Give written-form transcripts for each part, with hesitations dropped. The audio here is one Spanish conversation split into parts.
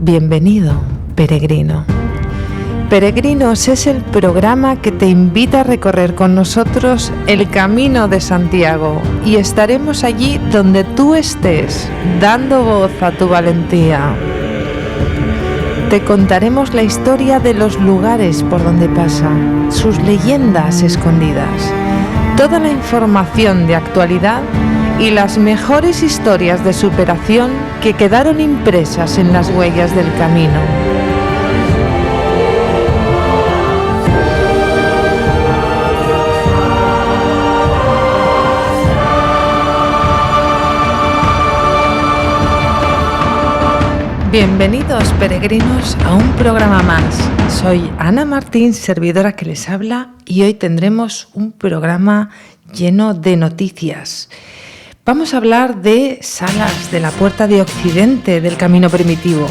Bienvenido, peregrino. Peregrinos es el programa que te invita a recorrer con nosotros el Camino de Santiago y estaremos allí donde tú estés, dando voz a tu valentía. Te contaremos la historia de los lugares por donde pasa, sus leyendas escondidas, toda la información de actualidad y las mejores historias de superación que quedaron impresas en las huellas del camino. Bienvenidos, peregrinos, a un programa más. Soy Ana Martín, servidora que les habla, y hoy tendremos un programa lleno de noticias. Vamos a hablar de Salas, de la Puerta de Occidente del Camino Primitivo.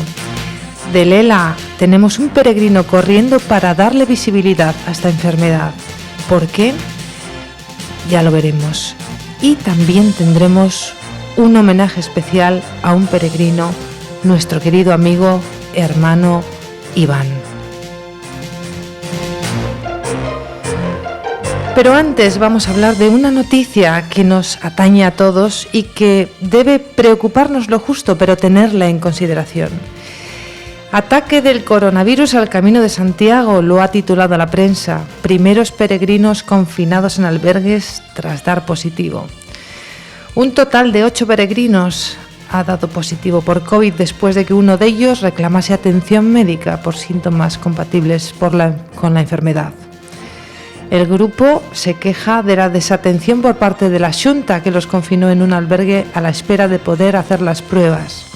De Lela tenemos un peregrino corriendo para darle visibilidad a esta enfermedad. ¿Por qué? Ya lo veremos. Y también tendremos un homenaje especial a un peregrino, nuestro querido amigo, hermano Iván. Pero antes vamos a hablar de una noticia que nos atañe a todos y que debe preocuparnos lo justo, pero tenerla en consideración. Ataque del coronavirus al Camino de Santiago, lo ha titulado la prensa. Primeros peregrinos confinados en albergues tras dar positivo. Un total de 8 peregrinos ha dado positivo por COVID después de que uno de ellos reclamase atención médica por síntomas compatibles con la enfermedad. El grupo se queja de la desatención por parte de la Xunta, que los confinó en un albergue a la espera de poder hacer las pruebas.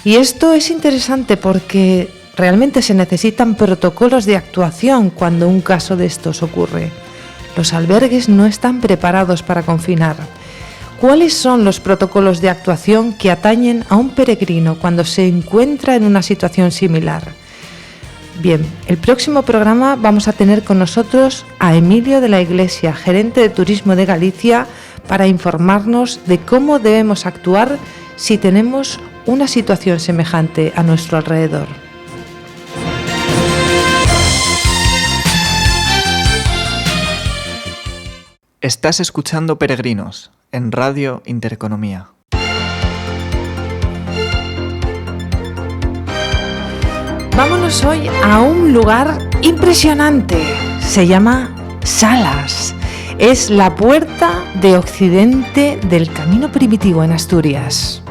Y esto es interesante porque realmente se necesitan protocolos de actuación cuando un caso de estos ocurre. Los albergues no están preparados para confinar. ¿Cuáles son los protocolos de actuación que atañen a un peregrino cuando se encuentra en una situación similar? Bien, el próximo programa vamos a tener con nosotros a Emilio de la Iglesia, gerente de Turismo de Galicia, para informarnos de cómo debemos actuar si tenemos una situación semejante a nuestro alrededor. Estás escuchando Peregrinos en Radio Intereconomía. Vámonos hoy a un lugar impresionante. Se llama Salas. Es la Puerta de Occidente del Camino Primitivo en Asturias.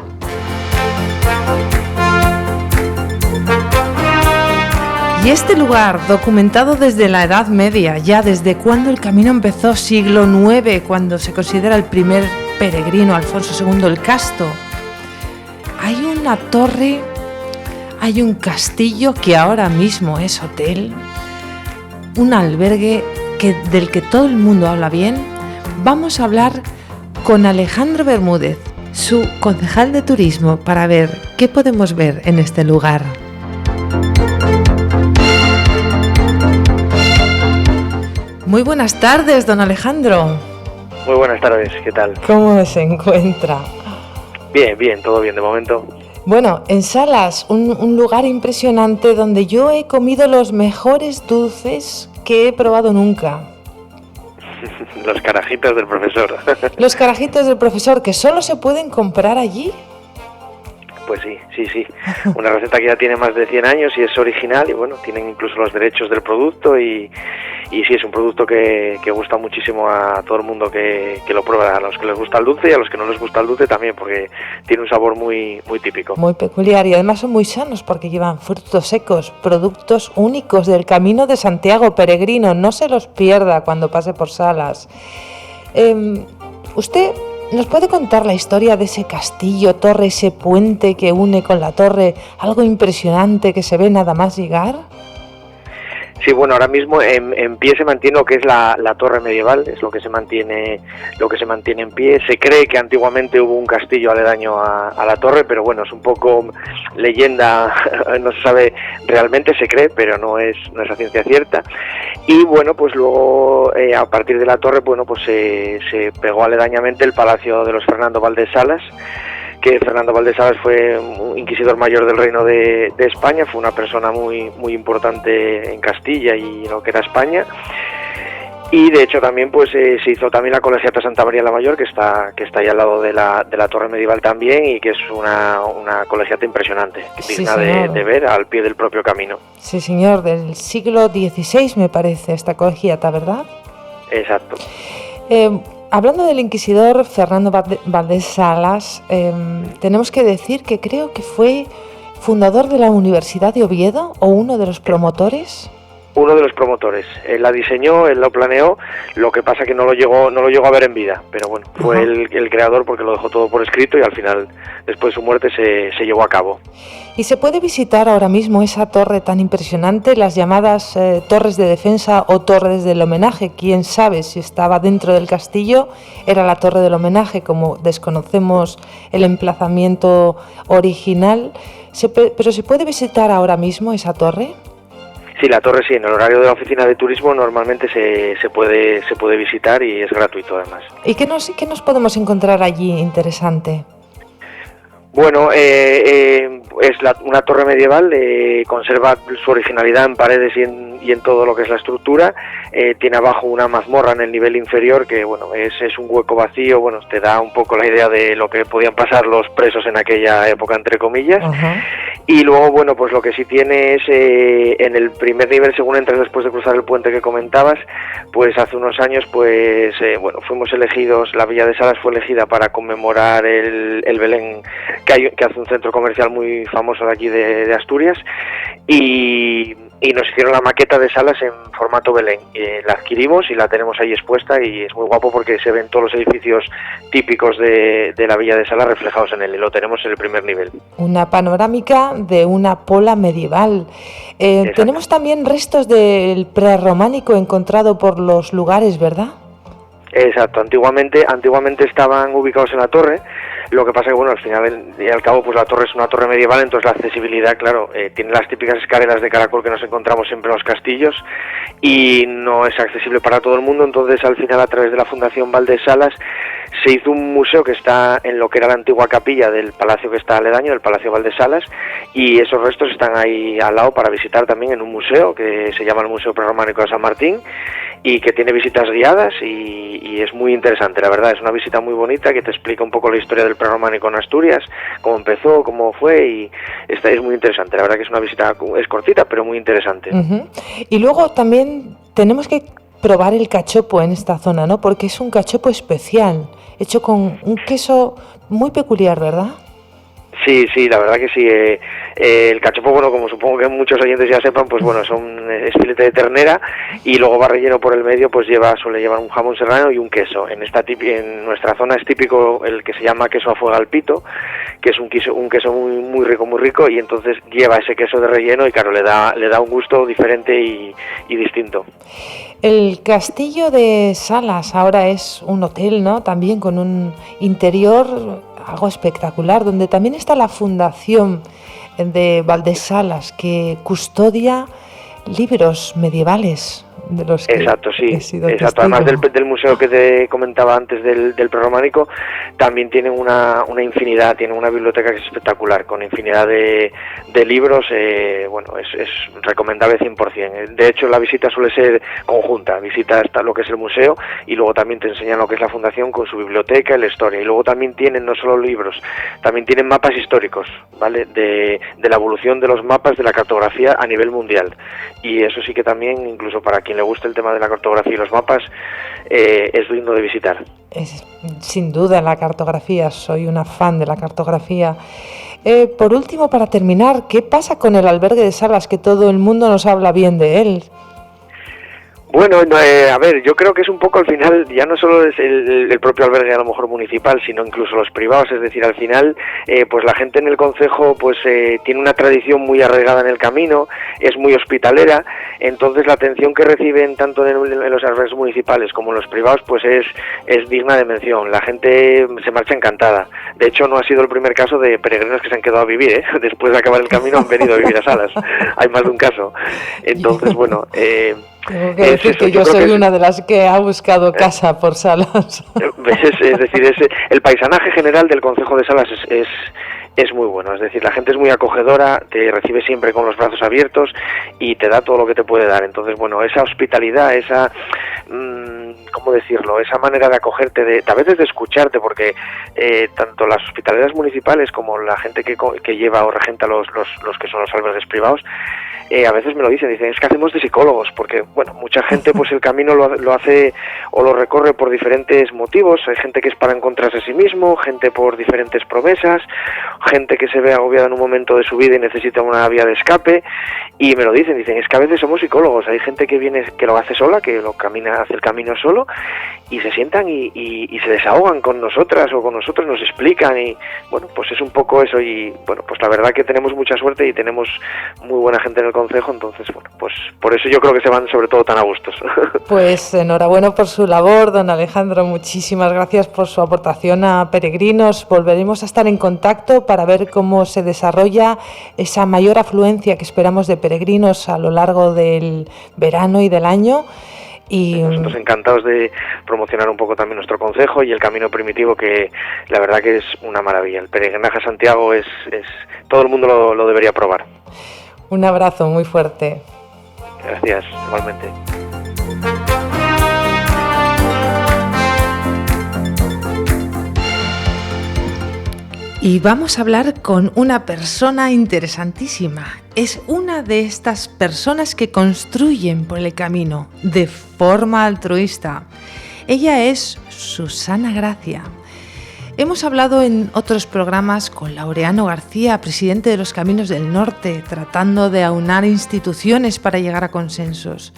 Y este lugar, documentado desde la Edad Media, ya desde cuando el camino empezó, siglo IX, cuando se considera el primer peregrino, Alfonso II el Casto, hay una torre, hay un castillo que ahora mismo es hotel, un albergue del que todo el mundo habla bien. Vamos a hablar con Alejandro Bermúdez, su concejal de turismo, para ver qué podemos ver en este lugar. Muy buenas tardes, don Alejandro. Muy buenas tardes, ¿qué tal? ¿Cómo se encuentra? Bien, todo bien de momento. Bueno, en Salas, un lugar impresionante donde yo he comido los mejores dulces que he probado nunca. Los carajitos del profesor. Los carajitos del profesor, que solo se pueden comprar allí. Pues sí. Una receta que ya tiene más de 100 años y es original y bueno, tienen incluso los derechos del producto y sí, es un producto que gusta muchísimo a todo el mundo que lo prueba, a los que les gusta el dulce y a los que no les gusta el dulce también, porque tiene un sabor muy típico. Muy peculiar y además son muy sanos porque llevan frutos secos, productos únicos del Camino de Santiago, peregrino, no se los pierda cuando pase por Salas. ¿Usted nos puede contar la historia de ese castillo, torre, ese puente que une con la torre, algo impresionante que se ve nada más llegar? Sí, bueno, ahora mismo en pie se mantiene lo que es la torre medieval, es lo que se mantiene en pie. Se cree que antiguamente hubo un castillo aledaño a la torre, pero bueno, es un poco leyenda, no se sabe realmente, se cree, pero no es a ciencia cierta. Y bueno, pues luego a partir de la torre, bueno, pues se pegó aledañamente el palacio de los Fernando Valdés Salas, que Fernando Valdesalas fue un inquisidor mayor del Reino de España, fue una persona muy importante en Castilla y en lo que era España. Y de hecho también pues se hizo también la Colegiata Santa María la Mayor, que está ahí al lado de la torre medieval también, y que es una colegiata impresionante, digna de ver al pie del propio camino. Sí, señor, del siglo XVI me parece esta colegiata, ¿verdad? Exacto. Hablando del inquisidor Fernando Valdesalas, tenemos que decir que creo que fue fundador de la Universidad de Oviedo, o uno de los promotores. Uno de los promotores. Él la diseñó, él lo planeó, lo que pasa que no lo llegó a ver en vida, pero bueno, fue el creador, porque lo dejó todo por escrito y al final, después de su muerte, se llevó a cabo. ¿Y se puede visitar ahora mismo esa torre tan impresionante, las llamadas torres de defensa o torres del homenaje? Quién sabe si estaba dentro del castillo, era la torre del homenaje, como desconocemos el emplazamiento original, pero ¿se puede visitar ahora mismo esa torre? Sí, la torre sí, en el horario de la oficina de turismo normalmente se puede visitar y es gratuito además. ¿Y qué nos podemos encontrar allí interesante? Bueno, es una torre medieval, conserva su originalidad en paredes y en todo lo que es la estructura. Tiene abajo una mazmorra en el nivel inferior que, bueno, es un hueco vacío. Bueno, te da un poco la idea de lo que podían pasar los presos en aquella época, entre comillas. Y luego, bueno, pues lo que sí tiene es en el primer nivel, según entras después de cruzar el puente que comentabas, pues hace unos años, pues bueno, fuimos elegidos, la Villa de Salas fue elegida para conmemorar el Belén, que hace un centro comercial muy famoso de aquí de Asturias, y nos hicieron la maqueta de Salas en formato Belén. La adquirimos y la tenemos ahí expuesta, y es muy guapo porque se ven todos los edificios típicos de la Villa de Salas reflejados en él, y lo tenemos en el primer nivel. Una panorámica de una pola medieval. Tenemos también restos del prerrománico encontrado por los lugares, ¿verdad? Exacto, antiguamente estaban ubicados en la torre. Lo que pasa que, bueno, al final y al cabo, pues la torre es una torre medieval, entonces la accesibilidad, claro, tiene las típicas escaleras de caracol que nos encontramos siempre en los castillos, y no es accesible para todo el mundo. Entonces, al final, a través de la Fundación Valdesalas, se hizo un museo que está en lo que era la antigua capilla del palacio que está aledaño, del Palacio Valdesalas, y esos restos están ahí al lado para visitar también en un museo que se llama el Museo Prerrománico de San Martín, y que tiene visitas guiadas, y es muy interesante, la verdad. Es una visita muy bonita que te explica un poco la historia del prerrománico en Asturias, cómo empezó, cómo fue, y esta es muy interesante. La verdad que es una visita, es cortita, pero muy interesante. Y luego también tenemos que probar el cachopo en esta zona, ¿no? Porque es un cachopo especial, hecho con un queso muy peculiar, ¿verdad? Sí, la verdad que sí. El cachopo, bueno, como supongo que muchos oyentes ya sepan, pues bueno, es filete de ternera, y luego va relleno por el medio, pues suele llevar un jamón serrano y un queso. En nuestra zona es típico el que se llama queso a fuego al pito, que es un queso muy rico, y entonces lleva ese queso de relleno, y claro, le da un gusto diferente y distinto. El castillo de Salas ahora es un hotel, ¿no? También con un interior algo espectacular, donde también está la Fundación de Valdesalas, que custodia libros medievales de los que exacto, sí, exacto. Además del museo que te comentaba antes del prerrománico, también tienen una infinidad, tienen una biblioteca que es espectacular, con infinidad de libros. Bueno, es recomendable 100%. De hecho, la visita suele ser conjunta, visita hasta lo que es el museo, y luego también te enseñan lo que es la fundación con su biblioteca y la historia. Y luego también tienen no solo libros, también tienen mapas históricos, ¿vale? De la evolución de los mapas de la cartografía a nivel mundial. Y eso sí que también, incluso para quien le guste el tema de la cartografía y los mapas, es digno de visitar. Sin duda la cartografía, soy una fan de la cartografía. Por último, para terminar, ¿qué pasa con el albergue de Salas, que todo el mundo nos habla bien de él? Bueno, a ver, yo creo que es un poco al final, ya no solo es el propio albergue a lo mejor municipal, sino incluso los privados. Es decir, al final, pues la gente en el concejo pues tiene una tradición muy arraigada en el camino, es muy hospitalera, entonces la atención que reciben tanto en los albergues municipales como en los privados pues es digna de mención. La gente se marcha encantada. De hecho, no ha sido el primer caso de peregrinos que se han quedado a vivir, después de acabar el camino han venido a vivir a Salas. Hay más de un caso. Entonces, bueno, Tengo que decir que yo soy una de las que ha buscado casa por Salas. Es decir, el paisanaje general del concejo de Salas es muy bueno, es decir, la gente es muy acogedora, te recibe siempre con los brazos abiertos y te da todo lo que te puede dar. Entonces, bueno, esa hospitalidad, esa, ¿cómo decirlo?, esa manera de acogerte, a veces de escucharte, porque tanto las hospitalidades municipales como la gente que lleva o regenta los que son los albergues privados, a veces me lo dicen, es que hacemos de psicólogos, porque, bueno, mucha gente pues el camino lo hace o lo recorre por diferentes motivos. Hay gente que es para encontrarse a sí mismo, gente por diferentes promesas, gente que se ve agobiada en un momento de su vida y necesita una vía de escape, y me lo dicen, es que a veces somos psicólogos. Hay gente que viene, que lo hace sola, que hace el camino solo, y se sientan y se desahogan con nosotras o con nosotros, nos explican, y bueno, pues es un poco eso. Y bueno, pues la verdad que tenemos mucha suerte y tenemos muy buena gente en el concejo, entonces bueno, pues por eso yo creo que se van sobre todo tan a gustos. Pues enhorabuena por su labor, don Alejandro, muchísimas gracias por su aportación a Peregrinos. Volveremos a estar en contacto para ver cómo se desarrolla esa mayor afluencia que esperamos de peregrinos a lo largo del verano y del año. Y nosotros encantados de promocionar un poco también nuestro concejo y el camino primitivo, que la verdad que es una maravilla. El peregrinaje a Santiago es todo el mundo lo debería probar. Un abrazo muy fuerte. Gracias, igualmente. Y vamos a hablar con una persona interesantísima. Es una de estas personas que construyen por el camino de forma altruista. Ella es Susana Gracia. Hemos hablado en otros programas con Laureano García, presidente de los Caminos del Norte, tratando de aunar instituciones para llegar a consensos.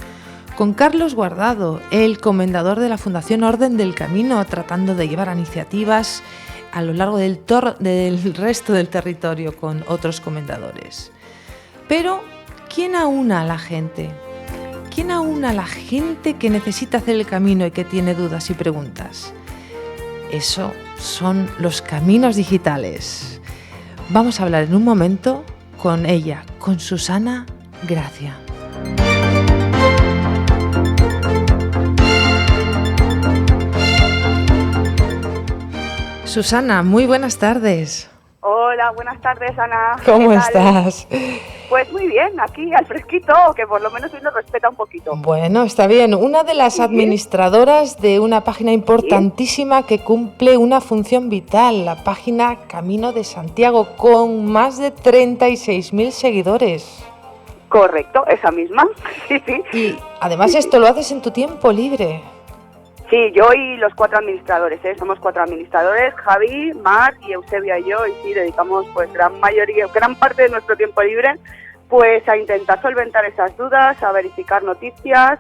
Con Carlos Guardado, el comendador de la Fundación Orden del Camino, tratando de llevar iniciativas a lo largo del resto del territorio con otros comendadores. Pero, ¿quién aúna a la gente? ¿Quién aúna a la gente que necesita hacer el camino y que tiene dudas y preguntas? Eso son los caminos digitales. Vamos a hablar en un momento con ella, con Susana Gracia. Susana, muy buenas tardes. Hola, buenas tardes, Ana. ¿Cómo estás? Pues muy bien, aquí al fresquito, que por lo menos hoy nos respeta un poquito. Bueno, está bien. Una de las administradoras de una página importantísima que cumple una función vital, la página Camino de Santiago, con más de 36.000 seguidores. Correcto, esa misma. Sí. Y además esto lo haces en tu tiempo libre. Sí, yo y los 4 administradores, somos 4 administradores, Javi, Mar y Eusebia y yo, y sí, dedicamos pues gran parte de nuestro tiempo libre pues a intentar solventar esas dudas, a verificar noticias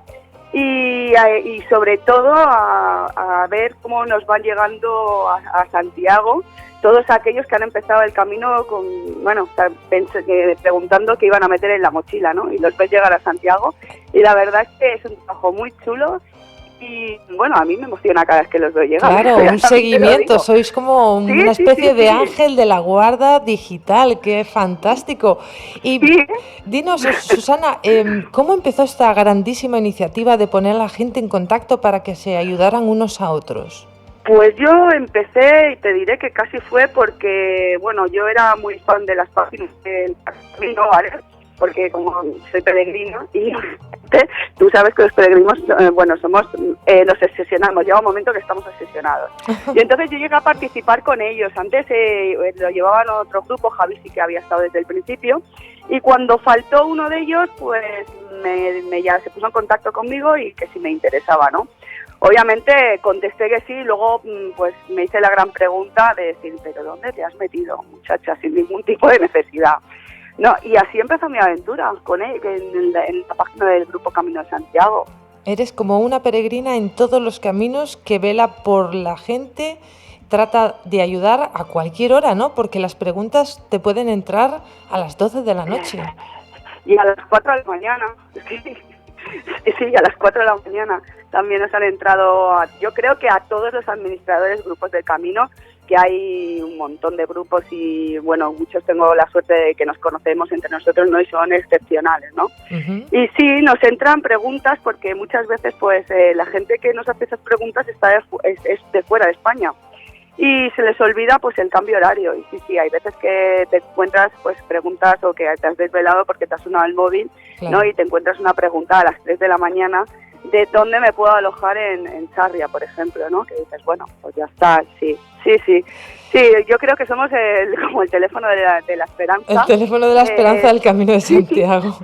y sobre todo a ver cómo nos van llegando a Santiago todos aquellos que han empezado el camino preguntando qué iban a meter en la mochila, ¿no? Y los ves llegar a Santiago y la verdad es que es un trabajo muy chulo. Y bueno, a mí me emociona cada vez que los veo llegar. Claro, un seguimiento, sois como una especie de ángel de la guarda digital, qué fantástico. Y dinos, Susana, ¿cómo empezó esta grandísima iniciativa de poner a la gente en contacto para que se ayudaran unos a otros? Pues yo empecé, y te diré que casi fue porque, bueno, yo era muy fan de las páginas del camino, ¿vale? Porque como soy peregrino y tú sabes que los peregrinos, nos obsesionamos, llega un momento que estamos obsesionados. Y entonces yo llegué a participar con ellos. Antes lo llevaban otro grupo, Javi sí que había estado desde el principio, y cuando faltó uno de ellos, pues ya se puso en contacto conmigo y que si me interesaba, ¿no? Obviamente contesté que sí, y luego pues me hice la gran pregunta de decir, ¿pero dónde te has metido, muchacha, sin ningún tipo de necesidad? No, y así empezó mi aventura con él, en la página del Grupo Camino de Santiago. Eres como una peregrina en todos los caminos que vela por la gente, trata de ayudar a cualquier hora, ¿no? Porque las preguntas te pueden entrar a las 12 de la noche. Y a las 4 de la mañana, sí, a las 4 de la mañana también nos han entrado, yo creo que a todos los administradores grupos del camino que hay un montón de grupos y, bueno, muchos tengo la suerte de que nos conocemos entre nosotros, ¿no? Y son excepcionales, ¿no? Ujú. Y sí, nos entran preguntas porque muchas veces, pues, la gente que nos hace esas preguntas es de fuera de España y se les olvida, pues, el cambio horario. Y sí, hay veces que te encuentras, pues, preguntas o que te has desvelado porque te has sonado el móvil, Claro. ¿no? Y te encuentras una pregunta a las 3 de la mañana de dónde me puedo alojar en Sarria, por ejemplo, ¿no? Que dices, bueno, pues ya está, sí. Sí, yo creo que somos como el teléfono de la esperanza. El teléfono de la esperanza del Camino de Santiago.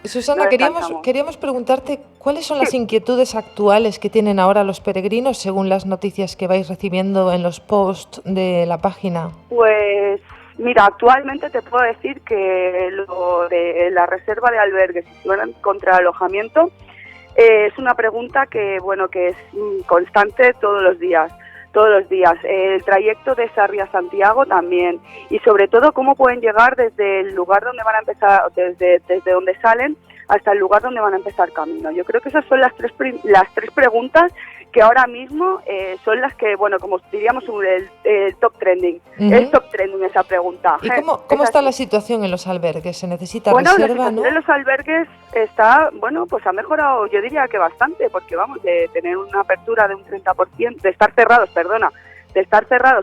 Susana, No queríamos descansamos. preguntarte cuáles son las inquietudes actuales que tienen ahora los peregrinos según las noticias que vais recibiendo en los posts de la página. Pues mira, actualmente te puedo decir que lo de la reserva de albergues y si van contra alojamiento es una pregunta que, bueno, que es constante todos los días. El trayecto de Sarria a Santiago también, y sobre todo cómo pueden llegar desde el lugar donde van a empezar, desde donde salen hasta el lugar donde van a empezar camino. Yo creo que esas son las tres preguntas que ahora mismo son las que, bueno, como diríamos, el top trending. Ujú. Es top trending esa pregunta. ¿Y cómo está la situación en los albergues? ¿Se necesita Bueno, la reserva, situación no? de los albergues está, bueno, pues ha mejorado, yo diría que bastante, porque vamos, de tener una apertura de un 30%, de estar cerrados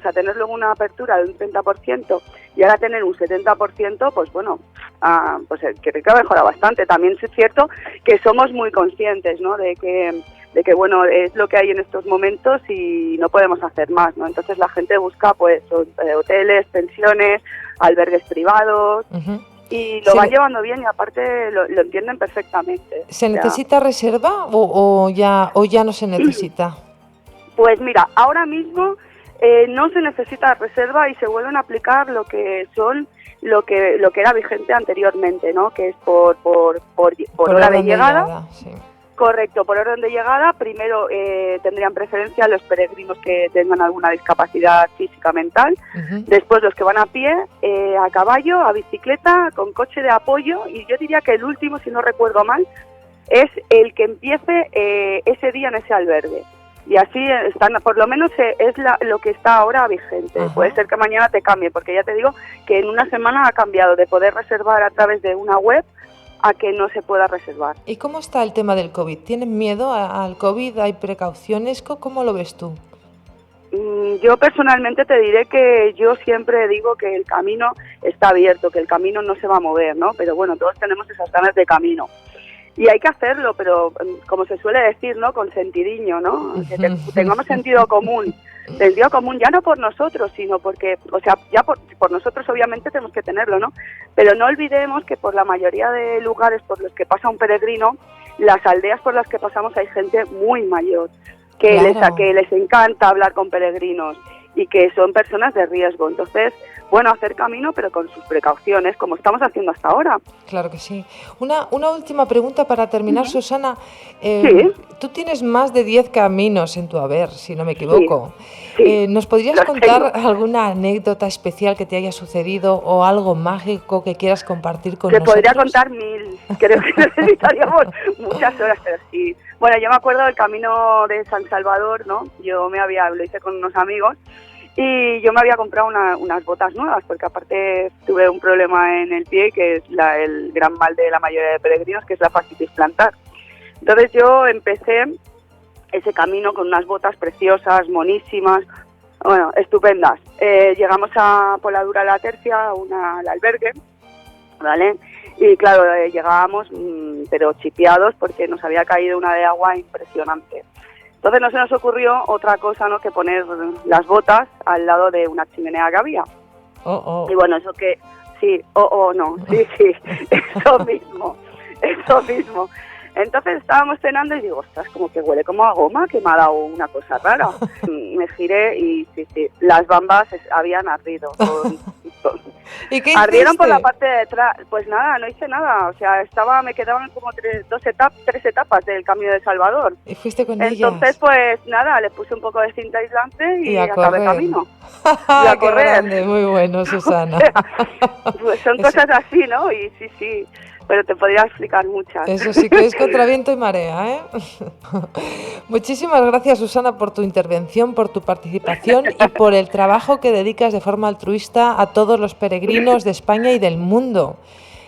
a tener luego una apertura de un 30% y ahora tener un 70%, pues bueno, pues creo que ha mejorado bastante. También es cierto que somos muy conscientes, ¿no?, de que bueno, es lo que hay en estos momentos y no podemos hacer más, ¿no? Entonces la gente busca pues hoteles, pensiones, albergues privados. Ujú. Y lo van llevando bien y aparte lo entienden perfectamente. ¿Se O sea, necesita reserva o ya no se necesita? pues mira, ahora mismo no se necesita reserva y se vuelven a aplicar lo que era vigente anteriormente, ¿no? Que es por hora de llegada. Sí. Correcto, por orden de llegada. Primero tendrían preferencia los peregrinos que tengan alguna discapacidad física mental. Ujú. Después los que van a pie, a caballo, a bicicleta, con coche de apoyo. Y yo diría que el último, si no recuerdo mal, es el que empiece ese día en ese albergue. Y así están, por lo menos es lo que está ahora vigente. Ajá. Puede ser que mañana te cambie, porque ya te digo que en una semana ha cambiado de poder reservar a través de una web a que no se pueda reservar. ¿Y cómo está el tema del COVID? ¿Tienen miedo al COVID? ¿Hay precauciones? ¿Cómo lo ves tú? Yo personalmente te diré que yo siempre digo que el camino está abierto, que el camino no se va a mover, ¿no? Pero bueno, todos tenemos esas ganas de camino. Y hay que hacerlo, pero como se suele decir, ¿no?, con sentidiño, ¿no? Que tengamos sentido común ya no por nosotros, sino porque, o sea, ya por nosotros obviamente tenemos que tenerlo, ¿no? Pero no olvidemos que por la mayoría de lugares por los que pasa un peregrino, las aldeas por las que pasamos hay gente muy mayor, que les encanta hablar con peregrinos y que son personas de riesgo. Entonces, bueno, hacer camino, pero con sus precauciones, como estamos haciendo hasta ahora. Claro que sí. Una última pregunta para terminar, Susana. Sí. Tú tienes más de 10 caminos en tu haber, si no me equivoco. Sí. ¿Nos podrías Los contar tengo. alguna anécdota especial que te haya sucedido o algo mágico que quieras compartir con Te nosotros? podría contar 1000, creo que necesitaríamos muchas horas, pero sí. Bueno, yo me acuerdo del camino de San Salvador, ¿no? Lo hice con unos amigos y yo me había comprado unas botas nuevas, porque aparte tuve un problema en el pie, que es el gran mal de la mayoría de peregrinos, que es la fascitis plantar. Entonces yo empecé ese camino con unas botas preciosas, monísimas, bueno, estupendas. Llegamos a Poladura la Tercia, al albergue, ¿vale? Y claro, llegábamos, pero chipeados, porque nos había caído una de agua impresionante. Entonces no se nos ocurrió otra cosa, ¿no?, que poner las botas al lado de una chimenea que había. Y bueno, eso que... Sí, no, sí, eso mismo. Entonces estábamos cenando y digo, ostras, como que huele como a goma, que me ha dado una cosa rara. Me giré y sí, las bambas habían ardido. ¿Y qué Ardieron hiciste? por la parte de detrás. Pues nada, no hice nada. O sea, me quedaban como tres etapas del Camino de Salvador. ¿Y fuiste con Entonces, ellas? pues nada, le puse un poco de cinta aislante y a acabé correr. camino. Y a ¡Qué correr. grande! Muy bueno, Susana. Pues son cosas así, ¿no? Y sí. pero te podría explicar muchas. Eso sí que es contra viento y marea, ¿eh? Muchísimas gracias, Susana, por tu intervención, por tu participación y por el trabajo que dedicas de forma altruista a todos los peregrinos de España y del mundo.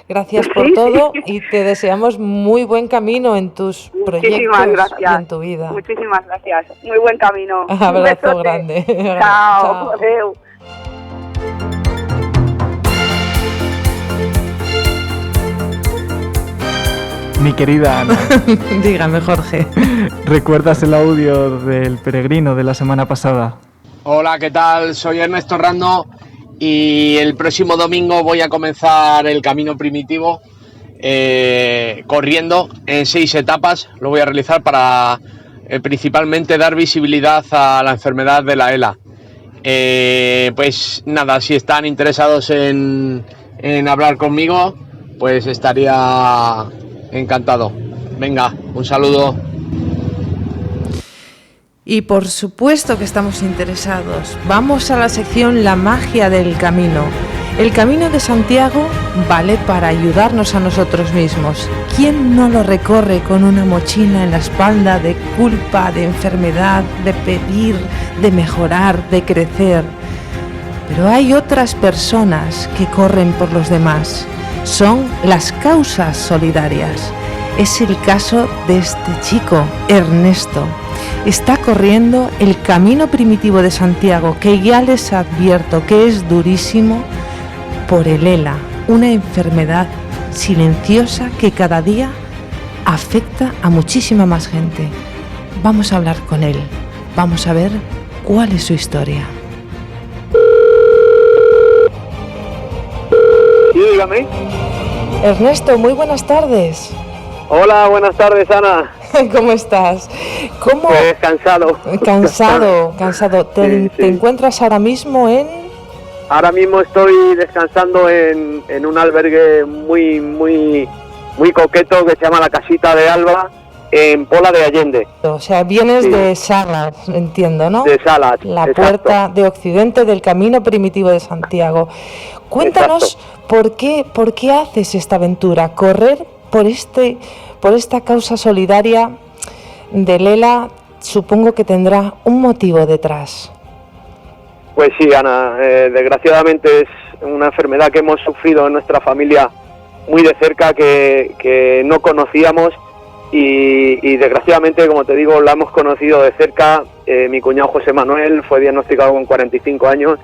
Gracias por todo y te deseamos muy buen camino en tus proyectos y en tu vida. Muchísimas gracias. Muy buen camino. Abrazo grande. Chao. Adeu. Mi querida Ana. Dígame, Jorge. ¿Recuerdas el audio del peregrino de la semana pasada? Hola, ¿qué tal? Soy Ernesto Rando y el próximo domingo voy a comenzar el Camino Primitivo corriendo en 6 etapas. Lo voy a realizar para principalmente dar visibilidad a la enfermedad de la ELA. Pues nada, si están interesados en hablar conmigo, pues estaría encantado. Venga, un saludo. Y por supuesto que estamos interesados. Vamos a la sección La magia del camino. El Camino de Santiago vale para ayudarnos a nosotros mismos. ¿Quién no lo recorre con una mochila en la espalda de culpa, de enfermedad, de pedir, de mejorar, de crecer? Pero hay otras personas que corren por los demás. Son las causas solidarias. Es el caso de este chico, Ernesto. Está corriendo el Camino Primitivo de Santiago, que ya les advierto que es durísimo, por el ELA, una enfermedad silenciosa que cada día afecta a muchísima más gente. Vamos a hablar con él, vamos a ver cuál es su historia. Sí, dígame. Ernesto, muy buenas tardes. Hola, buenas tardes, Ana. ¿Cómo estás? ¿Cómo? Pues cansado. Cansado. ¿Te encuentras ahora mismo en...? Ahora mismo estoy descansando en un albergue muy coqueto que se llama La Casita de Alba, en Pola de Allende. O sea, vienes de Salas, entiendo, ¿no? De Salas, la exacto. Puerta de Occidente del Camino Primitivo de Santiago. Cuéntanos por qué haces esta aventura, correr por esta causa solidaria del ELA. Supongo que tendrá un motivo detrás. Pues sí, Ana, desgraciadamente es una enfermedad que hemos sufrido en nuestra familia muy de cerca, que no conocíamos y desgraciadamente, como te digo, la hemos conocido de cerca. Mi cuñado José Manuel fue diagnosticado con 45 años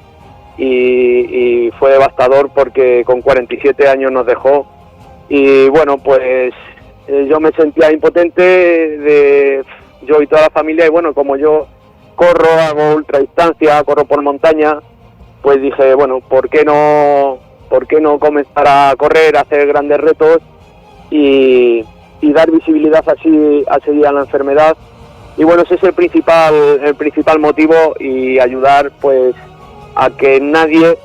y fue devastador porque con 47 años nos dejó. Y bueno, pues yo me sentía impotente, yo y toda la familia, y bueno, como yo corro, hago ultradistancia, corro por montaña, pues dije, bueno, ¿por qué no comenzar a correr, a hacer grandes retos y dar visibilidad así a la enfermedad? Y bueno, ese es el principal motivo, y ayudar pues a que nadie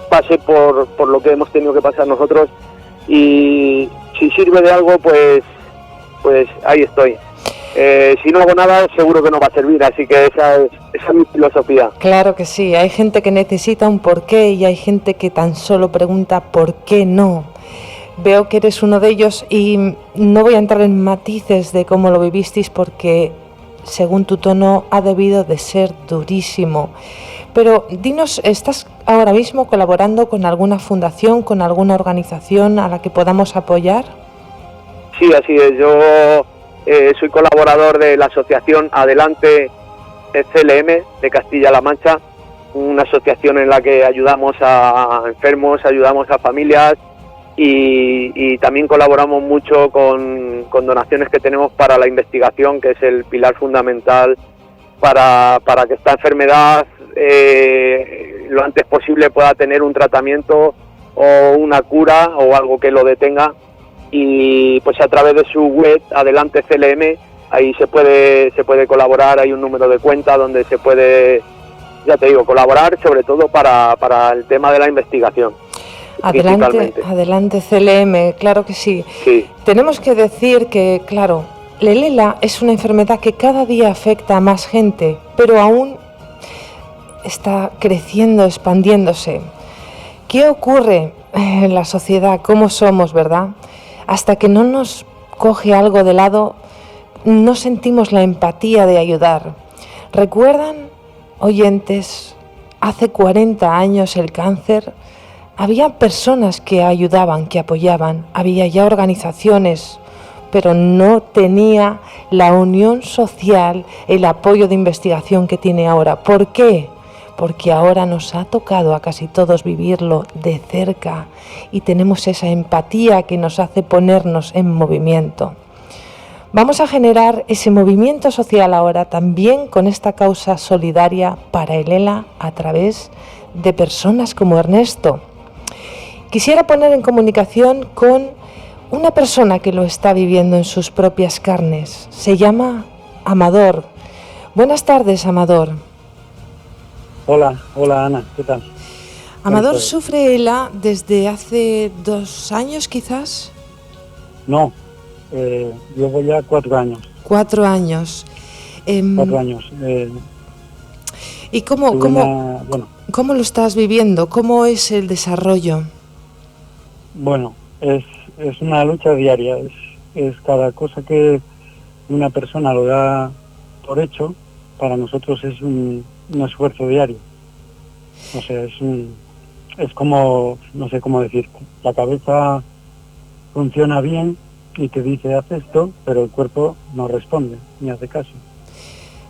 pase por lo que hemos tenido que pasar nosotros, y si sirve de algo, pues ahí estoy. Si no hago nada, seguro que no va a servir, así que esa es mi filosofía. Claro que sí, hay gente que necesita un porqué y hay gente que tan solo pregunta ¿por qué no? Veo que eres uno de ellos y no voy a entrar en matices de cómo lo vivisteis porque, según tu tono, ha debido de ser durísimo. Pero dinos, ¿estás ahora mismo colaborando con alguna fundación, con alguna organización a la que podamos apoyar? Sí, así es. Yo soy colaborador de la asociación Adelante CLM de Castilla-La Mancha, una asociación en la que ayudamos a enfermos, ayudamos a familias y también colaboramos mucho con donaciones que tenemos para la investigación, que es el pilar fundamental para que esta enfermedad lo antes posible pueda tener un tratamiento o una cura o algo que lo detenga. Y pues a través de su web Adelante CLM, ahí se puede colaborar. Hay un número de cuenta donde se puede, ya te digo, colaborar, sobre todo para el tema de la investigación. Adelante CLM, claro que sí. Tenemos que decir que, claro, el ELA es una enfermedad que cada día afecta a más gente, pero aún está creciendo, expandiéndose. ¿Qué ocurre en la sociedad? ¿Cómo somos, verdad? hasta que no nos coge algo de lado, no sentimos la empatía de ayudar. ¿Recuerdan, oyentes, hace 40 años el cáncer? Había personas que ayudaban, que apoyaban, había ya organizaciones, pero no tenía la unión social, el apoyo de investigación que tiene ahora. ¿Por qué? Porque ahora nos ha tocado a casi todos vivirlo de cerca y tenemos esa empatía que nos hace ponernos en movimiento. Vamos a generar ese movimiento social ahora también con esta causa solidaria para el ELA a través de personas como Ernesto. Quisiera poner en comunicación con una persona que lo está viviendo en sus propias carnes. Se llama Amador. Buenas tardes, Amador. Hola Ana, ¿qué tal? Amador sufre ELA desde hace 2 años quizás. No, llevo ya 4 años. 4 años. 4 años. ¿Y cómo lo estás viviendo? ¿Cómo es el desarrollo? Bueno, es una lucha diaria. Es cada cosa que una persona lo da por hecho, para nosotros es un esfuerzo diario. O sea, es como, no sé cómo decir, la cabeza funciona bien y te dice haz esto, pero el cuerpo no responde ni hace caso.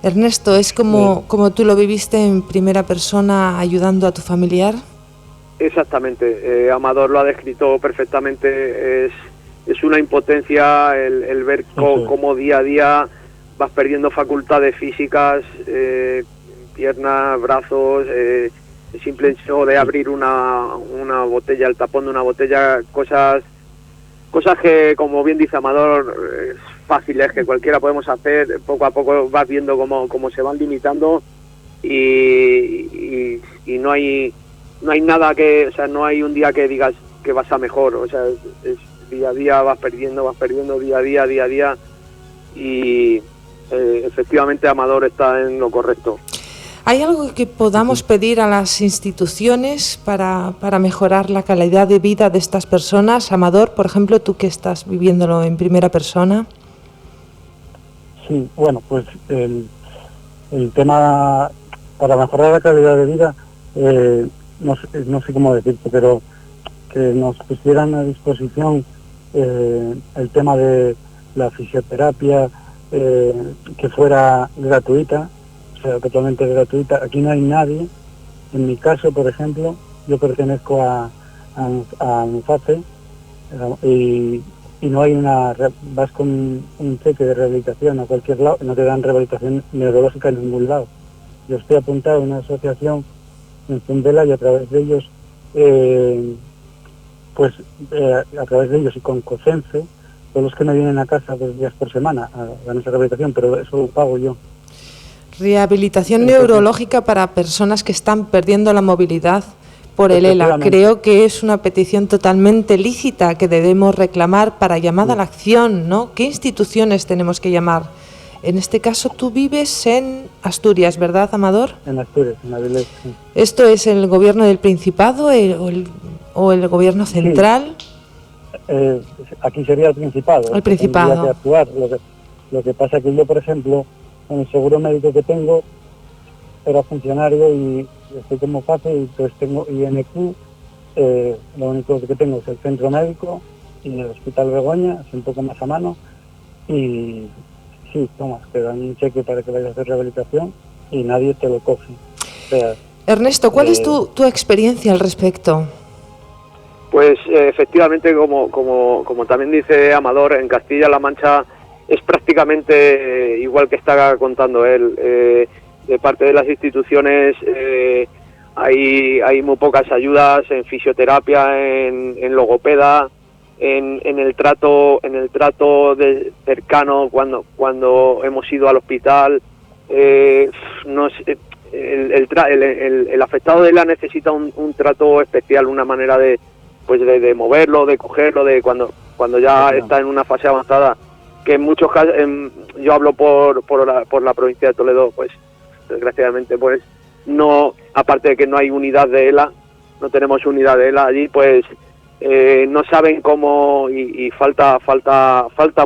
Ernesto, ¿es como tú lo viviste en primera persona ayudando a tu familiar? Exactamente, Amador lo ha descrito perfectamente. Es una impotencia el ver cómo día a día vas perdiendo facultades físicas, piernas, brazos, el simple hecho de abrir una botella, el tapón de una botella, cosas que, como bien dice Amador, fáciles que cualquiera podemos hacer. Poco a poco vas viendo cómo se van limitando y no hay nada que, o sea, no hay un día que digas que vas a mejor. O sea, es día a día vas perdiendo día a día y efectivamente Amador está en lo correcto. ¿Hay algo que podamos pedir a las instituciones para mejorar la calidad de vida de estas personas? Amador, por ejemplo, tú que estás viviéndolo en primera persona. Sí, bueno, pues el tema para mejorar la calidad de vida, no sé cómo decirte, pero que nos pusieran a disposición el tema de la fisioterapia, que fuera gratuita, o sea, totalmente gratuita. Aquí no hay nadie. En mi caso, por ejemplo, yo pertenezco a ANFACE y no hay vas con un cheque de rehabilitación a cualquier lado y no te dan rehabilitación neurológica en ningún lado. Yo estoy apuntado a una asociación en Fundela y a través de ellos, a través de ellos y con COSENFE, todos los que me vienen a casa 2 días por semana a dar esa rehabilitación, pero eso lo pago yo. Rehabilitación neurológica para personas que están perdiendo la movilidad por el ELA. Creo que es una petición totalmente lícita que debemos reclamar para llamada a la acción, ¿no? ¿Qué instituciones tenemos que llamar? En este caso tú vives en Asturias, ¿verdad, Amador? En Asturias, en Avilés, sí. ¿Esto es el gobierno del Principado o el gobierno central? Sí. Aquí sería el Principado. El Principado. Tendría que actuar. Lo que pasa es que yo, por ejemplo, con el seguro médico que tengo, era funcionario y estoy como FACE y pues tengo INQ, lo único que tengo es el centro médico y el Hospital Begoña, es un poco más a mano, y sí, tomas, te dan un cheque para que vayas a hacer rehabilitación y nadie te lo coge. O sea, Ernesto, ¿cuál es tu experiencia al respecto? Pues efectivamente, como también dice Amador, en Castilla-La Mancha es prácticamente igual que está contando él. De parte de las instituciones hay muy pocas ayudas en fisioterapia, en logopeda, en el trato cercano cuando hemos ido al hospital. El afectado de ELA necesita un trato especial, una manera de moverlo, de cogerlo, de cuando ya está en una fase avanzada, que en muchos casos, yo hablo por la provincia de Toledo, pues desgraciadamente pues no, aparte de que no hay unidad de ELA, no tenemos unidad de ELA allí, pues no saben cómo y falta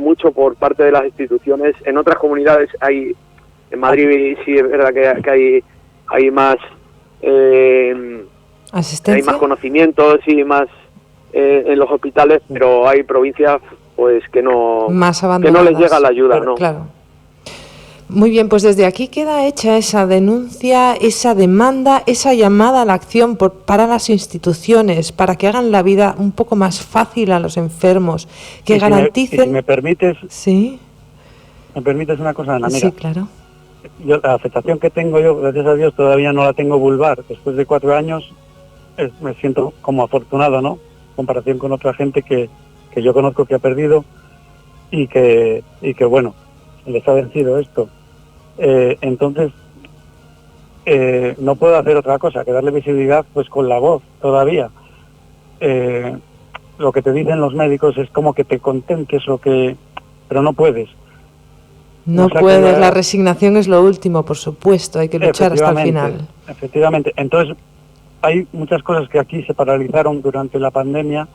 mucho por parte de las instituciones. En otras comunidades en Madrid sí es verdad que hay más ¿asistencia? Hay más conocimientos y más en los hospitales, pero hay provincias pues que no les llega la ayuda, ¿no? Claro. Muy bien, pues desde aquí queda hecha esa denuncia, esa demanda, esa llamada a la acción para las instituciones, para que hagan la vida un poco más fácil a los enfermos, que garanticen... Si me permites... Sí. ¿Me permites una cosa, Ana? Mira, sí, claro. Yo, la afectación que tengo yo, gracias a Dios, todavía no la tengo vulvar. Después de 4 años me siento como afortunado, ¿no? En comparación con otra gente que yo conozco que ha perdido y que bueno, les ha vencido esto. Entonces, no puedo hacer otra cosa que darle visibilidad pues con la voz todavía. Lo que te dicen los médicos es como que te contentes pero no puedes. No puedes, la resignación es lo último, por supuesto, hay que luchar hasta el final. Efectivamente, entonces hay muchas cosas que aquí se paralizaron durante la pandemia.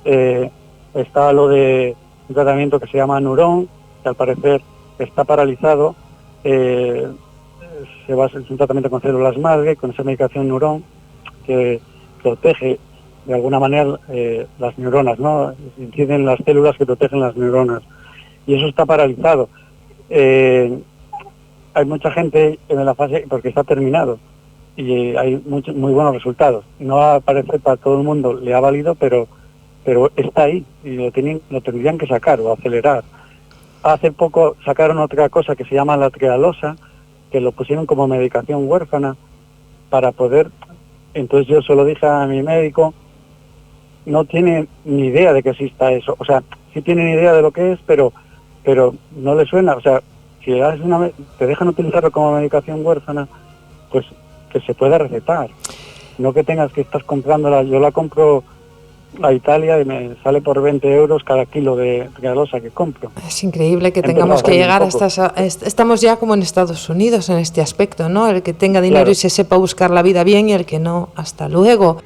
Está lo de un tratamiento que se llama Nurón, que al parecer está paralizado. Es un tratamiento con células madre, con esa medicación Nurón, que protege de alguna manera las neuronas, ¿no? Inciden las células que protegen las neuronas. Y eso está paralizado. Hay mucha gente en la fase, porque está terminado, y hay muy buenos resultados. No aparece para todo el mundo, le ha valido, pero está ahí, y lo tendrían que sacar o acelerar. Hace poco sacaron otra cosa que se llama la trealosa, que lo pusieron como medicación huérfana para poder... Entonces yo se lo dije a mi médico, no tiene ni idea de que exista eso. O sea, sí tienen idea de lo que es, pero no le suena. O sea, si te dejan utilizarlo como medicación huérfana, pues que se pueda recetar. No que tengas que estar comprándola. Yo la compro a Italia y me sale por 20 euros cada kilo de trealosa que compro. Es increíble que tengamos que llegar hasta... Estamos ya como en Estados Unidos en este aspecto, ¿no? El que tenga dinero claro, y se sepa buscar la vida bien, y el que no, hasta luego.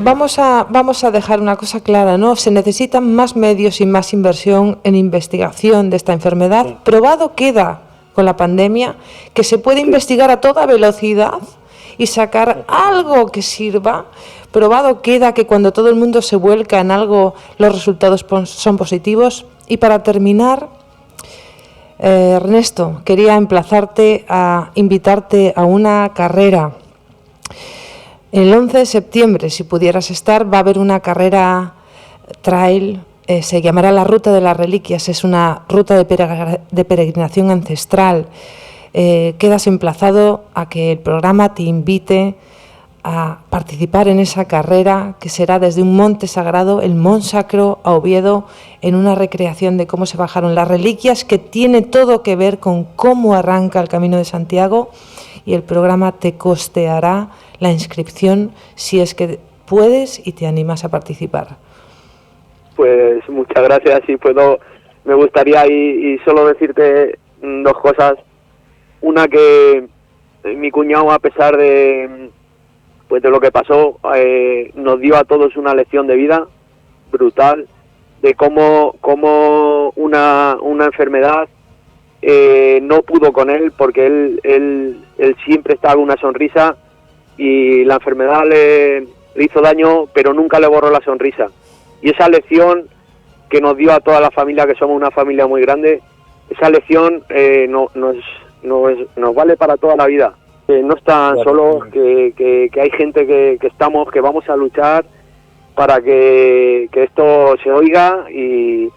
Vamos a dejar una cosa clara, ¿no? Se necesitan más medios y más inversión en investigación de esta enfermedad. Sí. Probado queda con la pandemia que se puede investigar a toda velocidad y sacar algo que sirva. Probado queda que cuando todo el mundo se vuelca en algo, los resultados son positivos. Y para terminar, Ernesto, quería invitarte a una carrera. El 11 de septiembre, si pudieras estar, va a haber una carrera trail, se llamará la Ruta de las Reliquias, es una ruta de peregrinación ancestral. Quedas emplazado a que el programa te invite a participar en esa carrera, que será desde un monte sagrado, el Mont Sacro, a Oviedo, en una recreación de cómo se bajaron las reliquias, que tiene todo que ver con cómo arranca el Camino de Santiago, y el programa te costeará la inscripción si es que puedes y te animas a participar. Pues muchas gracias. Si puedo, me gustaría y solo decirte 2 cosas. Una, que mi cuñado, a pesar de lo que pasó, nos dio a todos una lección de vida brutal, de cómo una enfermedad no pudo con él, porque él siempre estaba con una sonrisa, y la enfermedad le hizo daño, pero nunca le borró la sonrisa. Y esa lección que nos dio a toda la familia, que somos una familia muy grande, esa lección nos vale para toda la vida. No están solos, que hay gente que vamos a luchar para que esto se oiga y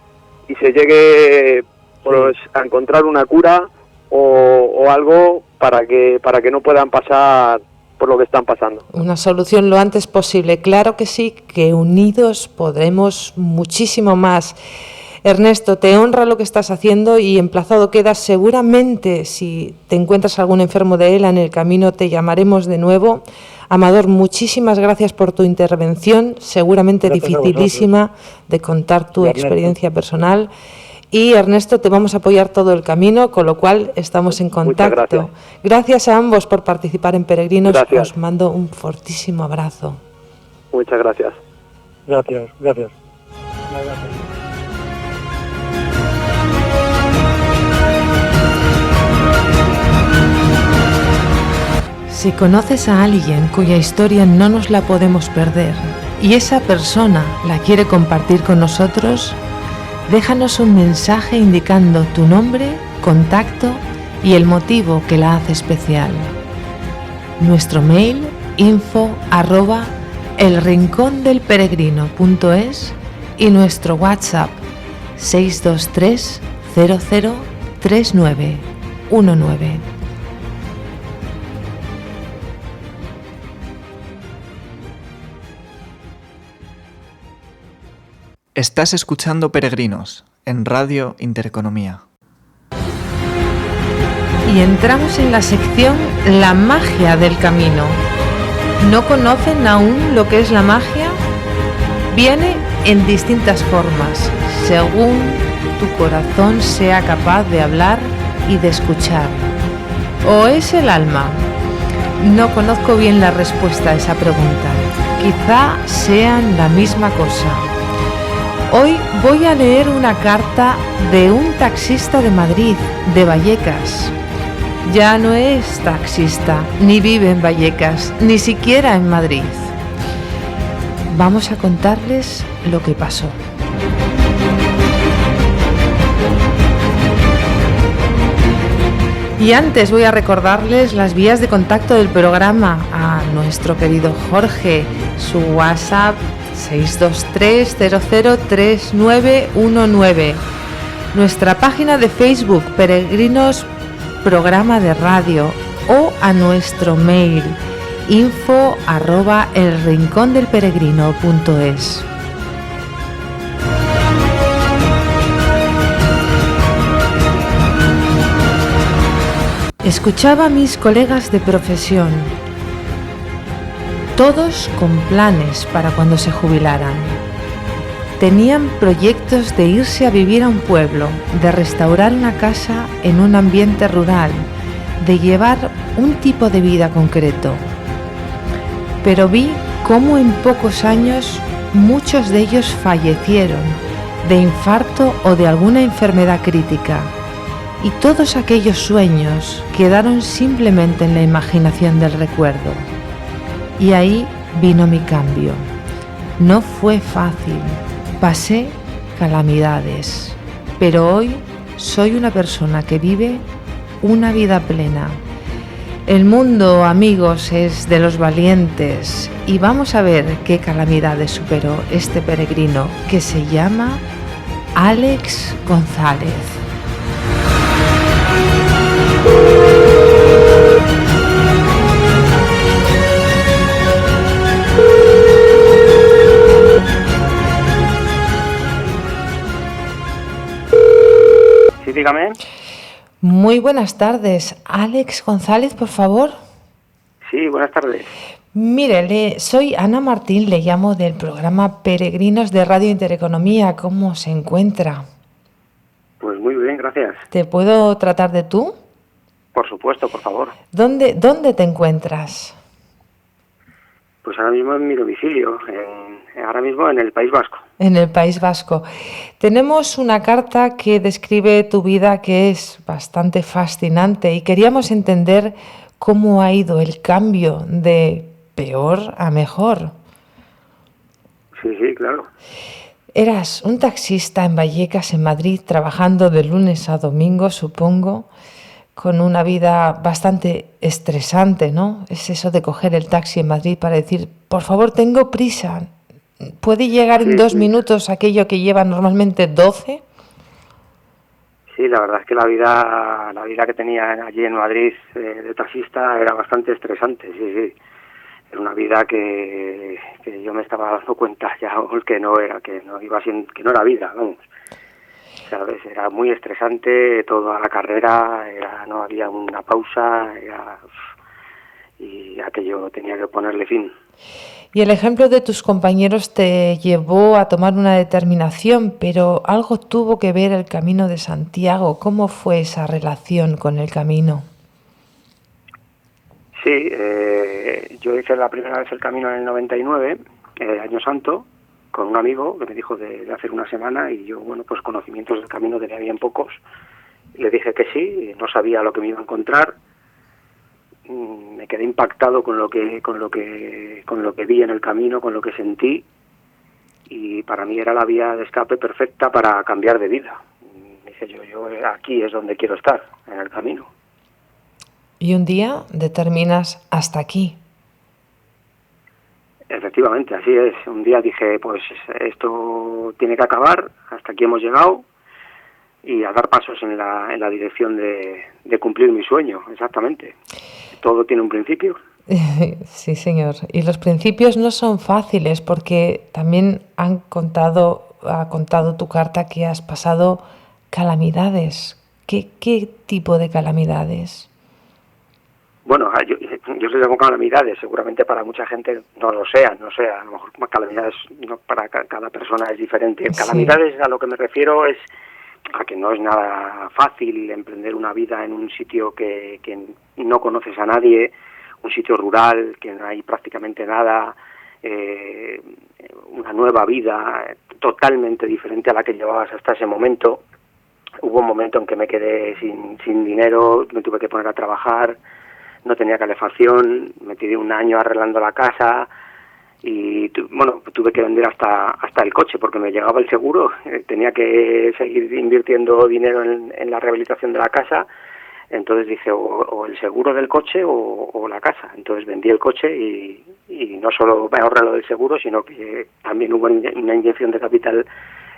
se llegue pues a encontrar una cura o algo para que no puedan pasar por lo que están pasando. Una solución lo antes posible. Claro que sí, que unidos podremos muchísimo más. Ernesto, te honra lo que estás haciendo, y emplazado quedas. Seguramente, si te encuentras algún enfermo de ELA en el camino, te llamaremos de nuevo. Amador, muchísimas gracias por tu intervención, seguramente gracias, dificilísima de contar tu experiencia personal. y Ernesto, te vamos a apoyar todo el camino, con lo cual estamos en contacto. Muchas gracias. Gracias a ambos por participar en Peregrinos. Gracias. Os mando un fortísimo abrazo. Muchas gracias. Gracias. Gracias. Si conoces a alguien cuya historia no nos la podemos perder y esa persona la quiere compartir con nosotros, déjanos un mensaje indicando tu nombre, contacto y el motivo que la hace especial. Nuestro mail info@elrincondelperegrino.es y nuestro WhatsApp 623 00 3919. Estás escuchando Peregrinos en Radio Intereconomía. Y entramos en la sección La magia del camino. ¿No conocen aún lo que es la magia? Viene en distintas formas, según tu corazón sea capaz de hablar y de escuchar. ¿O es el alma? No conozco bien la respuesta a esa pregunta. Quizá sean la misma cosa. Hoy voy a leer una carta de un taxista de Madrid, de Vallecas. Ya no es taxista, ni vive en Vallecas, ni siquiera en Madrid. Vamos a contarles lo que pasó. Y antes voy a recordarles las vías de contacto del programa a nuestro querido Jorge, su WhatsApp 623 00 3919, nuestra página de Facebook Peregrinos Programa de Radio o a nuestro mail info@elrincondelperegrino.es. Escuchaba a mis colegas de profesión, todos con planes para cuando se jubilaran. Tenían proyectos de irse a vivir a un pueblo, de restaurar una casa en un ambiente rural, de llevar un tipo de vida concreto. Pero vi cómo en pocos años muchos de ellos fallecieron de infarto o de alguna enfermedad crítica, y todos aquellos sueños quedaron simplemente en la imaginación del recuerdo. Y ahí vino mi cambio. No fue fácil, pasé calamidades, pero hoy soy una persona que vive una vida plena. El mundo, amigos, es de los valientes y vamos a ver qué calamidades superó este peregrino que se llama Alex González. Sí, dígame. Muy buenas tardes. Alex González, por favor. Sí, buenas tardes. Mire, soy Ana Martín, le llamo del programa Peregrinos de Radio Intereconomía. ¿Cómo se encuentra? Pues muy bien, gracias. ¿Te puedo tratar de tú? Por supuesto, por favor. ¿Dónde te encuentras? Pues ahora mismo en mi domicilio, ahora mismo en el País Vasco. En el País Vasco. Tenemos una carta que describe tu vida que es bastante fascinante y queríamos entender cómo ha ido el cambio de peor a mejor. Sí, sí, claro. Eras un taxista en Vallecas, en Madrid, trabajando de lunes a domingo, supongo, con una vida bastante estresante, ¿no? Es eso de coger el taxi en Madrid para decir, por favor, tengo prisa, ¿puede llegar en 2 minutos aquello que lleva normalmente 12? Sí, la verdad es que la vida que tenía allí en Madrid de taxista era bastante estresante, sí, sí. Era una vida que yo me estaba dando cuenta ya que no era vida, vamos. ¿Sabes? Era muy estresante toda la carrera, no había una pausa, y aquello tenía que ponerle fin. Y el ejemplo de tus compañeros te llevó a tomar una determinación, pero algo tuvo que ver el Camino de Santiago. ¿Cómo fue esa relación con el camino? Sí, yo hice la primera vez el camino en el 99, Año Santo, con un amigo que me dijo de hacer una semana, y yo, bueno, pues conocimientos del camino tenía bien pocos. Le dije que sí, no sabía lo que me iba a encontrar. Me quedé impactado con lo que vi en el camino, con lo que sentí, y para mí era la vía de escape perfecta para cambiar de vida. Dije yo aquí es donde quiero estar, en el camino. Y un día determinas hasta aquí. Efectivamente, así es. Un día dije, pues esto tiene que acabar, hasta aquí hemos llegado, y a dar pasos en la dirección de cumplir mi sueño, exactamente. Todo tiene un principio. Sí, señor. Y los principios no son fáciles, porque también ha contado tu carta que has pasado calamidades. ¿Qué tipo de calamidades? Bueno, yo les llamo calamidades, seguramente para mucha gente no lo sean, a lo mejor calamidades para cada persona es diferente. Calamidades, a lo que me refiero es a que no es nada fácil emprender una vida en un sitio que no conoces a nadie, un sitio rural, que no hay prácticamente nada, una nueva vida totalmente diferente a la que llevabas hasta ese momento. Hubo un momento en que me quedé sin dinero, me tuve que poner a trabajar, no tenía calefacción, me tiré un año arreglando la casa y tuve que vender hasta el coche porque me llegaba el seguro, tenía que seguir invirtiendo dinero en la rehabilitación de la casa. Entonces dije o el seguro del coche o la casa. Entonces vendí el coche y no solo me ahorré lo del seguro, sino que también hubo una inyección de capital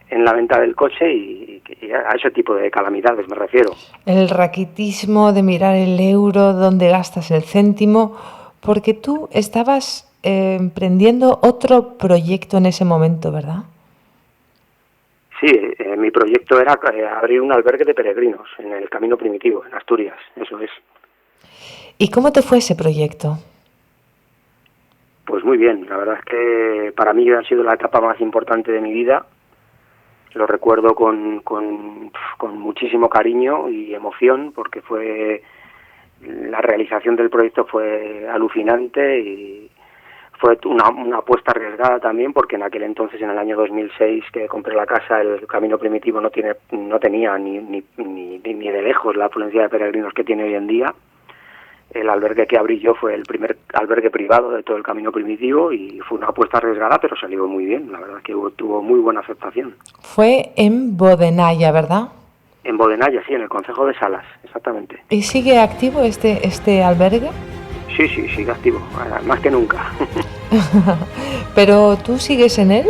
en la venta del coche y a ese tipo de calamidades me refiero. El raquitismo de mirar el euro, donde gastas el céntimo, porque tú estabas emprendiendo otro proyecto en ese momento, ¿verdad? Sí, mi proyecto era abrir un albergue de peregrinos en el Camino Primitivo, en Asturias, eso es. ¿Y cómo te fue ese proyecto? Pues muy bien, la verdad es que para mí ha sido la etapa más importante de mi vida. Lo recuerdo con muchísimo cariño y emoción, porque la realización del proyecto fue alucinante y fue una apuesta arriesgada también, porque en aquel entonces, en el año 2006 que compré la casa, el Camino Primitivo no tenía ni de lejos la afluencia de peregrinos que tiene hoy en día. El albergue que abrí yo fue el primer albergue privado de todo el Camino Primitivo y fue una apuesta arriesgada, pero salió muy bien. La verdad es que tuvo muy buena aceptación. Fue en Bodenaya, ¿verdad? En Bodenaya, sí, en el concejo de Salas, exactamente. ¿Y sigue activo este albergue? Sí, sigue activo, más que nunca. ¿Pero tú sigues en él?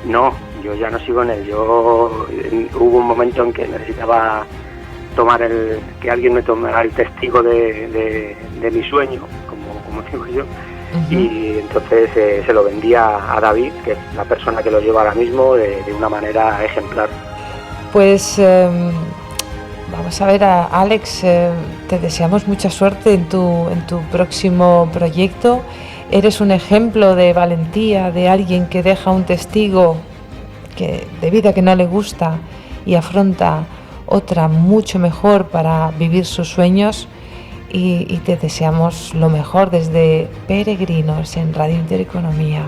No, yo ya no sigo en él. Hubo un momento en que necesitaba que alguien me tomara el testigo de mi sueño, como digo yo, y entonces se lo vendí a David, que es la persona que lo lleva ahora mismo de una manera ejemplar. Pues vamos a ver, Alex, te deseamos mucha suerte en tu próximo proyecto. Eres un ejemplo de valentía, de alguien que deja un testigo de vida que no le gusta y afronta otra mucho mejor para vivir sus sueños, y te deseamos lo mejor desde Peregrinos en Radio Intereconomía.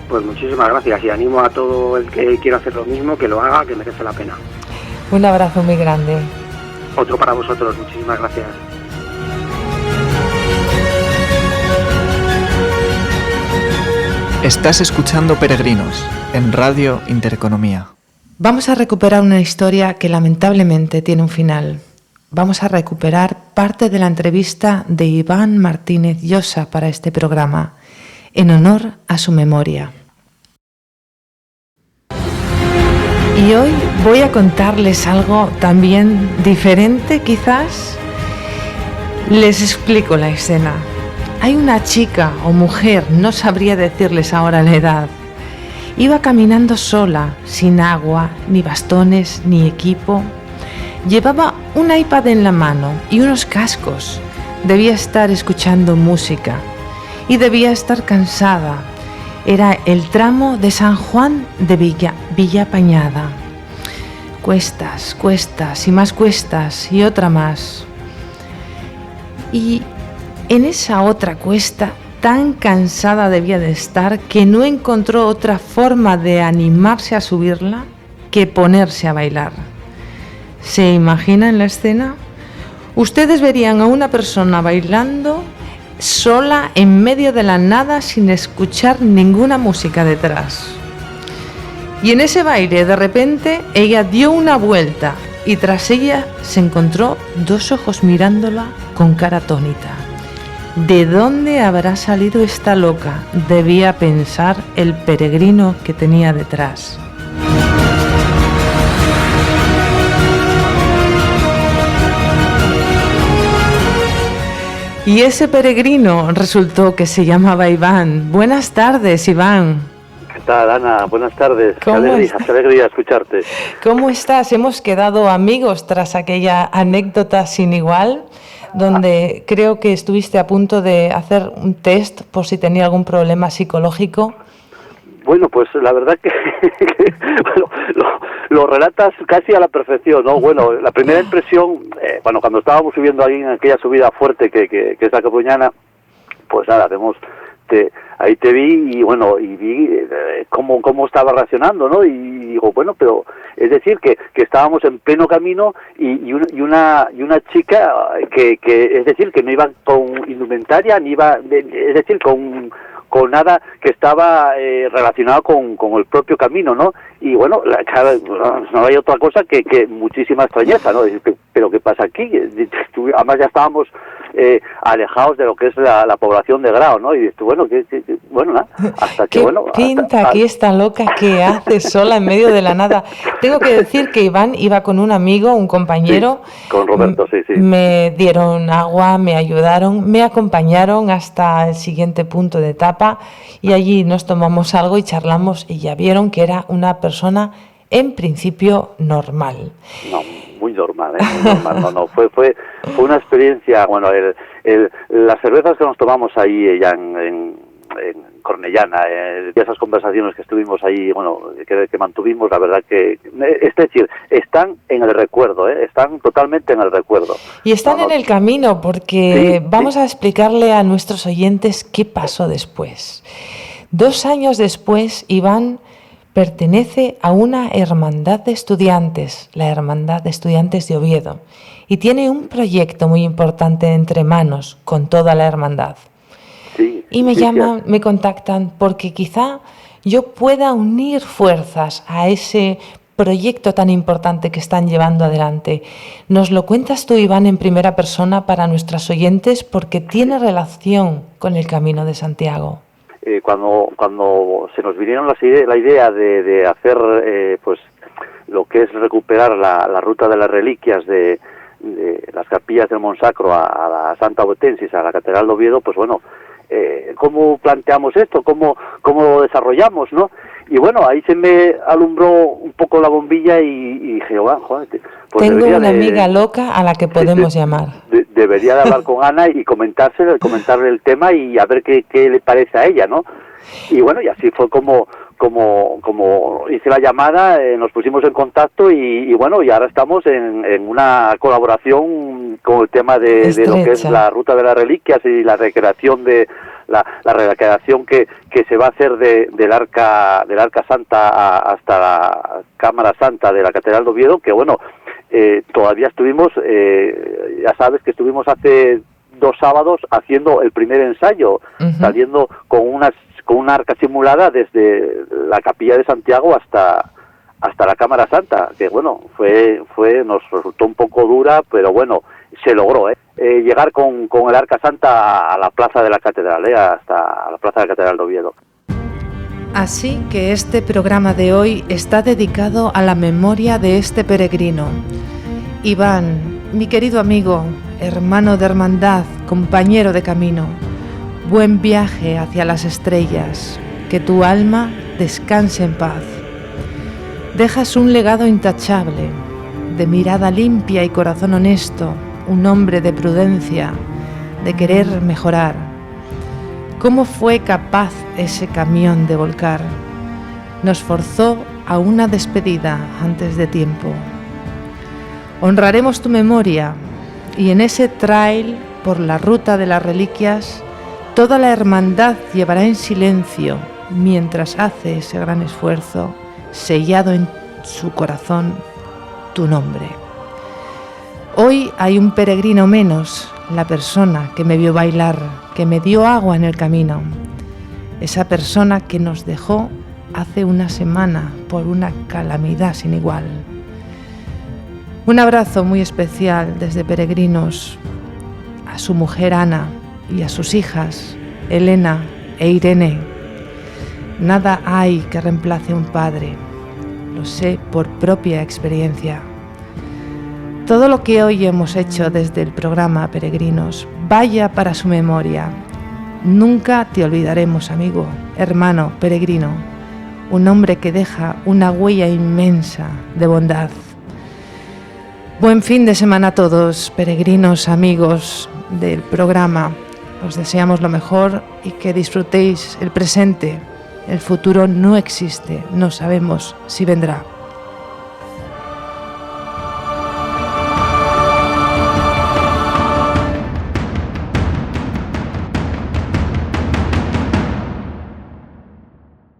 Pues muchísimas gracias y animo a todo el que quiera hacer lo mismo que lo haga, que merece la pena. Un abrazo muy grande. Otro para vosotros, muchísimas gracias. Estás escuchando Peregrinos en Radio Intereconomía. Vamos a recuperar una historia que lamentablemente tiene un final. Vamos a recuperar parte de la entrevista de Iván Martínez Llosa para este programa, en honor a su memoria. Y hoy voy a contarles algo también diferente, quizás. Les explico la escena. Hay una chica o mujer, no sabría decirles ahora la edad. Iba caminando sola, sin agua, ni bastones, ni equipo. Llevaba un iPad en la mano y unos cascos. Debía estar escuchando música. y debía estar cansada. Era el tramo de San Juan de Villapañada. Cuestas, cuestas y más cuestas y otra más. Y en esa otra cuesta, tan cansada debía de estar que no encontró otra forma de animarse a subirla que ponerse a bailar. ¿Se imaginan la escena? Ustedes verían a una persona bailando sola en medio de la nada sin escuchar ninguna música detrás. Y en ese baile, de repente, ella dio una vuelta y tras ella se encontró dos ojos mirándola con cara atónita. ¿De dónde habrá salido esta loca?, debía pensar el peregrino que tenía detrás. Y ese peregrino resultó que se llamaba Iván. Buenas tardes, Iván. ¿Qué tal, Ana? Buenas tardes. Qué alegría escucharte. ¿Cómo estás? Hemos quedado amigos tras aquella anécdota sin igual, donde creo que estuviste a punto de hacer un test por si tenía algún problema psicológico. Bueno, pues la verdad que bueno, lo relatas casi a la perfección, ¿no? Bueno, la primera impresión, cuando estábamos subiendo ahí en aquella subida fuerte que es la Capuñana, pues nada, ahí te vi y vi cómo estaba reaccionando, ¿no? Y digo, bueno, pero es decir que estábamos en pleno camino y una chica que es decir que no iba con indumentaria ni iba, es decir, con nada que estaba relacionado con el propio camino, ¿no? Y bueno, no hay otra cosa que muchísima extrañeza, ¿no? Pero ¿qué pasa aquí? Además ya estábamos alejados de lo que es la población de Grao, ¿no? Y dices, bueno, nada, hasta que, ¿Qué pinta aquí esta loca que hace sola en medio de la nada? Tengo que decir que Iván iba con un amigo, un compañero. Sí, con Roberto, sí. Me dieron agua, me ayudaron, me acompañaron hasta el siguiente punto de etapa y allí nos tomamos algo y charlamos y ya vieron que era una persona en principio normal. No, muy normal, muy normal. No, fue una experiencia, bueno, las cervezas que nos tomamos ahí ya en Cornellana, esas conversaciones que estuvimos ahí, bueno, que mantuvimos, la verdad que, es decir, están en el recuerdo, están totalmente en el recuerdo. Y están en el camino, porque vamos a explicarle a nuestros oyentes qué pasó después. 2 años después, Iván pertenece a una hermandad de estudiantes, la Hermandad de Estudiantes de Oviedo, y tiene un proyecto muy importante entre manos con toda la hermandad. Sí, y me contactan porque quizá yo pueda unir fuerzas a ese proyecto tan importante que están llevando adelante. ¿Nos lo cuentas tú, Iván, en primera persona para nuestros oyentes? Porque tiene relación con el Camino de Santiago. Cuando se nos vinieron la idea de hacer pues lo que es recuperar la ruta de las reliquias de las capillas del Monsacro a la Santa Ovetensis, a la Catedral de Oviedo, pues bueno, ¿cómo planteamos esto? ¿Cómo lo desarrollamos, no? Y bueno, ahí se me alumbró un poco la bombilla y dije, joder, pues tengo una amiga loca a la que podemos llamar. Debería de hablar con Ana y comentarle el tema y a ver qué le parece a ella, ¿no? Y bueno, y así fue como hice la llamada, nos pusimos en contacto y bueno, y ahora estamos en una colaboración con el tema de lo que es la ruta de las reliquias y la recreación de la recreación que se va a hacer del Arca Santa hasta la Cámara Santa de la Catedral de Oviedo, que bueno, todavía estuvimos, ya sabes que estuvimos hace 2 sábados haciendo el primer ensayo, saliendo con una arca simulada desde la Capilla de Santiago hasta la Cámara Santa, que bueno, nos resultó un poco dura, pero bueno, se logró, llegar con el Arca Santa a la Plaza de la Catedral, hasta la Plaza de la Catedral de Oviedo. Así que este programa de hoy está dedicado a la memoria de este peregrino. Iván, mi querido amigo, hermano de hermandad, compañero de camino, buen viaje hacia las estrellas, que tu alma descanse en paz. Dejas un legado intachable, de mirada limpia y corazón honesto, un hombre de prudencia, de querer mejorar. ¿Cómo fue capaz ese camión de volcar? Nos forzó a una despedida antes de tiempo. Honraremos tu memoria y en ese trail por la ruta de las reliquias, toda la hermandad llevará en silencio mientras hace ese gran esfuerzo, sellado en su corazón, tu nombre. Hoy hay un peregrino menos, la persona que me vio bailar, que me dio agua en el camino, esa persona que nos dejó hace una semana por una calamidad sin igual. Un abrazo muy especial desde Peregrinos a su mujer Ana y a sus hijas Elena e Irene. Nada hay que reemplace a un padre, lo sé por propia experiencia. Todo lo que hoy hemos hecho desde el programa Peregrinos vaya para su memoria. Nunca te olvidaremos, amigo, hermano, peregrino, un hombre que deja una huella inmensa de bondad. Buen fin de semana a todos, peregrinos, amigos del programa. Os deseamos lo mejor y que disfrutéis el presente. El futuro no existe, no sabemos si vendrá.